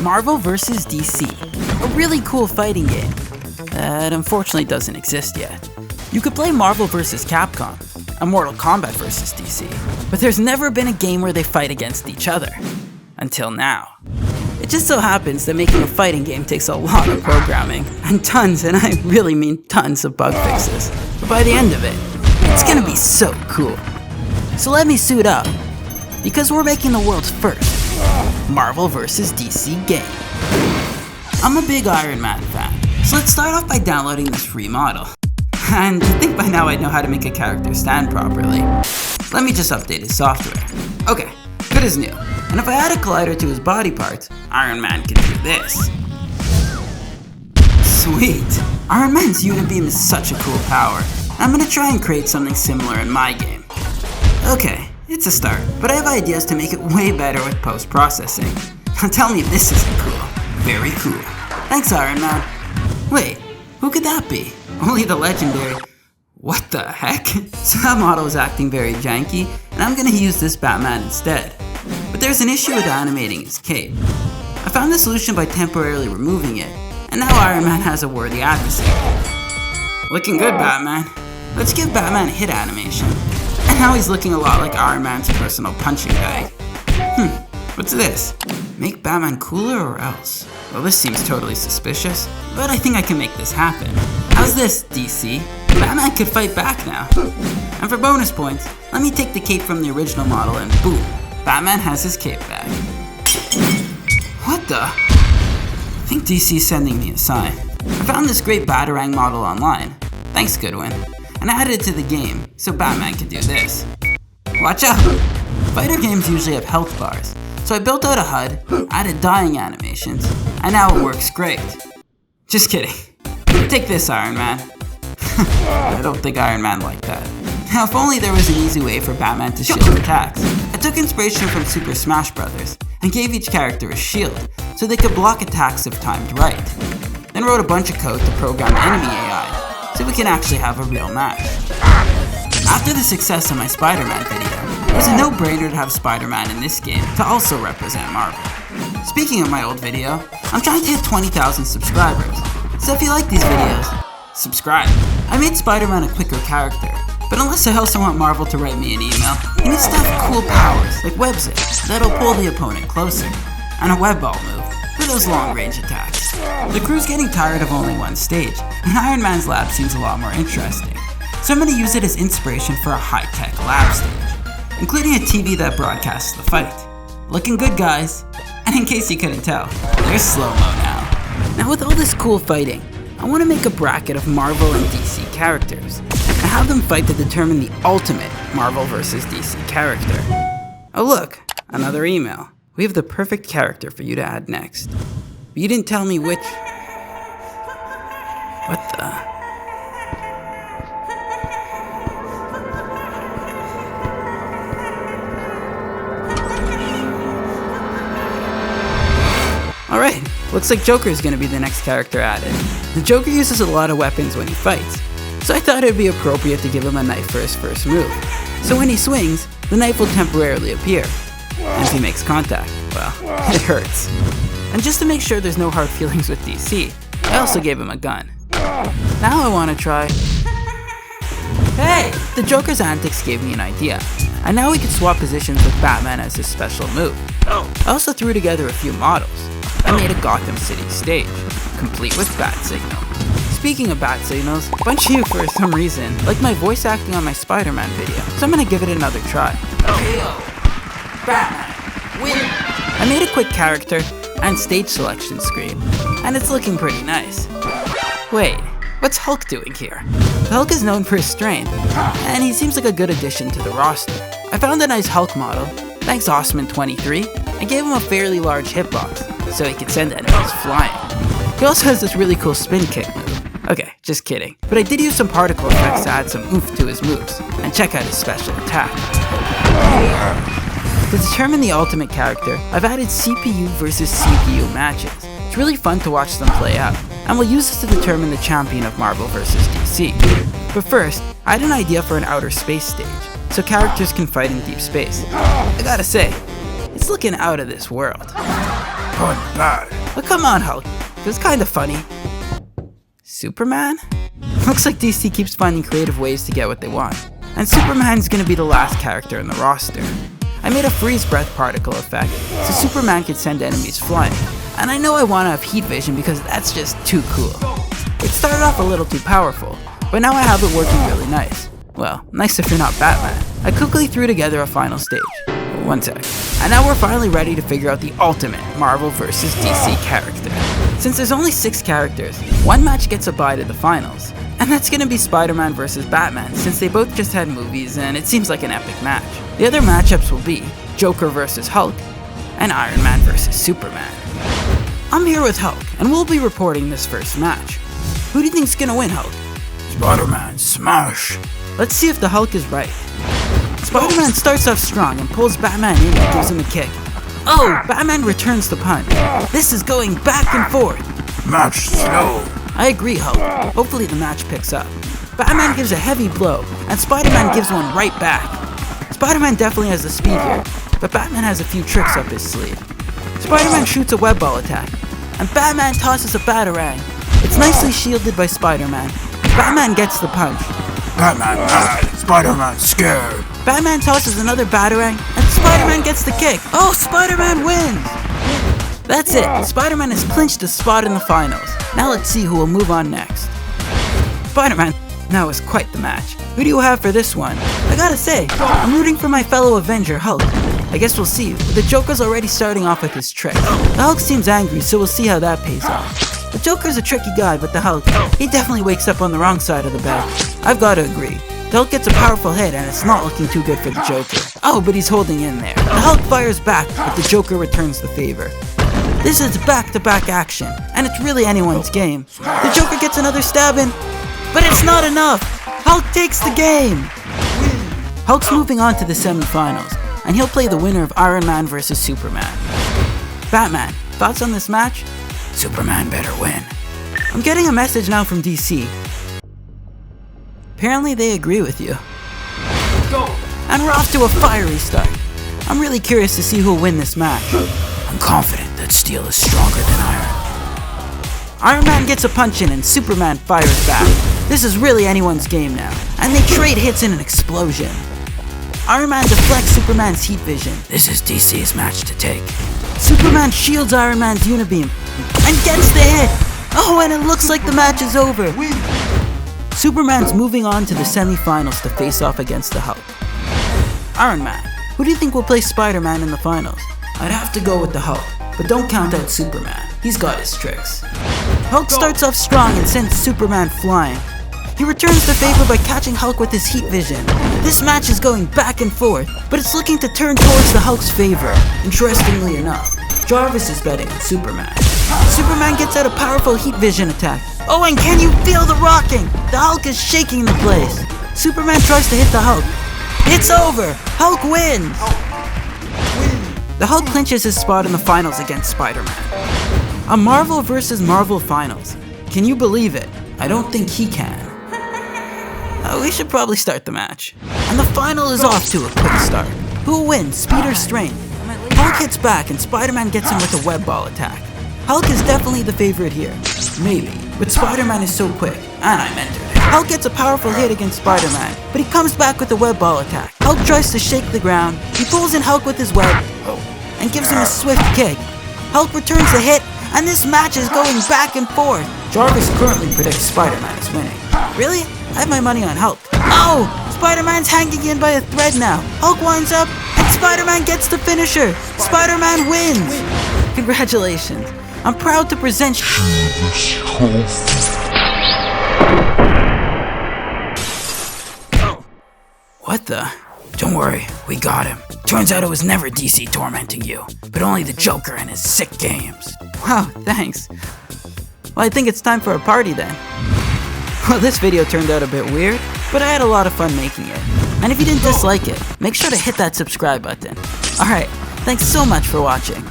Marvel vs. DC, a really cool fighting game that unfortunately doesn't exist yet. You could play Marvel vs. Capcom, a Mortal Kombat vs. DC, but there's never been a game where they fight against each other. Until now. It just so happens that making a fighting game takes a lot of programming, and tons, and I really mean tons of bug fixes. But by the end of it, it's gonna be so cool. So let me suit up, because we're making the world's first Marvel vs. DC game. I'm a big Iron Man fan, so let's start off by downloading this free model. And you'd think by now I'd know how to make a character stand properly. Let me just update his software. Okay, good as new. And if I add a collider to his body parts, Iron Man can do this. Sweet! Iron Man's unit beam is such a cool power. I'm gonna try and create something similar in my game. Okay, it's a start, but I have ideas to make it way better with post-processing. Now tell me if this isn't cool. Very cool. Thanks, Iron Man. Wait, who could that be? Only the legendary. What the heck? So that model is acting very janky, and I'm gonna use this Batman instead. But there's an issue with animating his cape. I found the solution by temporarily removing it, and now Iron Man has a worthy adversary. Looking good, Batman. Let's give Batman a hit animation. And now he's looking a lot like Iron Man's personal punching bag. What's this? Make Batman cooler or else? Well, this seems totally suspicious, but I think I can make this happen. How's this, DC? Batman could fight back now. And for bonus points, let me take the cape from the original model and boom, Batman has his cape back. What the? I think DC's sending me a sign. I found this great Batarang model online. Thanks, Goodwin. And I added it to the game, so Batman can do this. Watch out! Fighter games usually have health bars, so I built out a HUD, added dying animations, and now it works great. Just kidding. Take this, Iron Man. I don't think Iron Man liked that. Now, if only there was an easy way for Batman to shield attacks. I took inspiration from Super Smash Bros. And gave each character a shield, so they could block attacks if timed right. Then wrote a bunch of code to program enemy AI, so we can actually have a real match. After the success of my Spider-Man video, it was a no-brainer to have Spider-Man in this game to also represent Marvel. Speaking of my old video, I'm trying to hit 20,000 subscribers, so if you like these videos, subscribe. I made Spider-Man a quicker character, but unless I also want Marvel to write me an email, he needs to have cool powers like web zip that'll pull the opponent closer, and a web ball move for those long-range attacks. The crew's getting tired of only one stage, and Iron Man's lab seems a lot more interesting, so I'm going to use it as inspiration for a high-tech lab stage, including a TV that broadcasts the fight. Looking good, guys, and in case you couldn't tell, there's slow-mo now. Now with all this cool fighting, I want to make a bracket of Marvel and DC characters, and have them fight to determine the ultimate Marvel vs. DC character. Oh look, another email. We have the perfect character for you to add next. But you didn't tell me which... What the... Alright, looks like Joker is going to be the next character added. The Joker uses a lot of weapons when he fights, so I thought it would be appropriate to give him a knife for his first move. So when he swings, the knife will temporarily appear. And if he makes contact, well, it hurts. And just to make sure there's no hard feelings with DC, I also gave him a gun. Now I want to try... Hey! The Joker's antics gave me an idea. And now we can swap positions with Batman as his special move. I also threw together a few models. I made a Gotham City stage, complete with bat signal. Speaking of bat signals, a bunch of you for some reason like my voice acting on my Spider-Man video, so I'm gonna give it another try. Batman, win! I made a quick character and stage selection screen, and it's looking pretty nice. Wait, what's Hulk doing here? Hulk is known for his strength, and he seems like a good addition to the roster. I found a nice Hulk model, thanks Osman23, and gave him a fairly large hitbox, so he could send enemies flying. He also has this really cool spin kick move. Okay, just kidding. But I did use some particle effects to add some oomph to his moves, and check out his special attack. To determine the ultimate character, I've added CPU versus CPU matches. It's really fun to watch them play out, and we'll use this to determine the champion of Marvel vs. DC. But first, I had an idea for an outer space stage, so characters can fight in deep space. I gotta say, it's looking out of this world. Pun bad. But come on, Hulk. It was kinda funny. Superman? Looks like DC keeps finding creative ways to get what they want. And Superman's gonna be the last character in the roster. I made a freeze breath particle effect, so Superman can send enemies flying. And I know I wanna have heat vision because that's just too cool. It started off a little too powerful, but now I have it working really nice. Well, nice if you're not Batman. I quickly threw together a final stage. One sec. And now we're finally ready to figure out the ultimate Marvel vs. DC character. Since there's only 6 characters, one match gets a bye to the finals. And that's gonna be Spider-Man vs. Batman, since they both just had movies and it seems like an epic match. The other matchups will be Joker vs. Hulk and Iron Man vs. Superman. I'm here with Hulk, and we'll be reporting this first match. Who do you think's gonna win, Hulk? Spider-Man, smash. Let's see if the Hulk is right. Spider-Man starts off strong and pulls Batman in and gives him a kick. Oh, Batman returns the punch. This is going back and forth. Match slow. I agree, Hulk. Hopefully the match picks up. Batman gives a heavy blow, and Spider-Man gives one right back. Spider-Man definitely has the speed here, but Batman has a few tricks up his sleeve. Spider-Man shoots a web ball attack, and Batman tosses a batarang. It's nicely shielded by Spider-Man. Batman gets the punch. Batman mad. Spider-Man scared. Batman tosses another batarang, and Spider-Man gets the kick. Oh, Spider-Man wins! That's it. Spider-Man has clinched a spot in the finals. Now let's see who will move on next. Spider-Man, that was quite the match. Who do you have for this one? I gotta say, I'm rooting for my fellow Avenger, Hulk. I guess we'll see, but the Joker's already starting off with his trick. The Hulk seems angry, so we'll see how that pays off. The Joker's a tricky guy, but the Hulk, he definitely wakes up on the wrong side of the bed. I've gotta agree. The Hulk gets a powerful hit, and it's not looking too good for the Joker. Oh, but he's holding in there. The Hulk fires back, but the Joker returns the favor. This is back-to-back action, and it's really anyone's game. The Joker gets another stab in, but it's not enough! Hulk takes the game! Hulk's moving on to the semifinals, and he'll play the winner of Iron Man vs. Superman. Batman, thoughts on this match? Superman better win. I'm getting a message now from DC. Apparently they agree with you. Go! And we're off to a fiery start. I'm really curious to see who'll win this match. I'm confident that steel is stronger than iron. Iron Man gets a punch in and Superman fires back. This is really anyone's game now, and they trade hits in an explosion. Iron Man deflects Superman's heat vision. This is DC's match to take. Superman shields Iron Man's unibeam and gets the hit. Oh, and it looks like the match is over. Superman's moving on to the semi-finals to face off against the Hulk. Iron Man, who do you think will play Spider-Man in the finals? I'd have to go with the Hulk, but don't count out Superman. He's got his tricks. Hulk starts off strong and sends Superman flying. He returns the favor by catching Hulk with his heat vision. This match is going back and forth, but it's looking to turn towards the Hulk's favor. Interestingly enough, Jarvis is betting on Superman. Superman gets out a powerful heat vision attack. Oh, and can you feel the rocking? The Hulk is shaking the place. Superman tries to hit the Hulk. It's over! Hulk wins! The Hulk clinches his spot in the finals against Spider-Man. A Marvel vs. Marvel finals. Can you believe it? I don't think he can. We should probably start the match. And the final is off to a quick start. Who will win, speed or strength? Hulk hits back and Spider-Man gets him with a web ball attack. Hulk is definitely the favorite here. Maybe, but Spider-Man is so quick, and I'm entered. Hulk gets a powerful hit against Spider-Man, but he comes back with a web ball attack. Hulk tries to shake the ground, he pulls in Hulk with his web, and gives him a swift kick. Hulk returns the hit, and this match is going back and forth. Jarvis currently predicts Spider-Man is winning. Really? I have my money on Hulk. Oh! Spider-Man's hanging in by a thread now. Hulk winds up, and Spider-Man gets the finisher. Spider-Man wins! Congratulations. I'm proud to present What the? Don't worry, we got him. Turns out it was never DC tormenting you, but only the Joker and his sick games. Wow, thanks. Well, I think it's time for a party then. Well, this video turned out a bit weird, but I had a lot of fun making it. And if you didn't dislike it, make sure to hit that subscribe button. Alright, thanks so much for watching.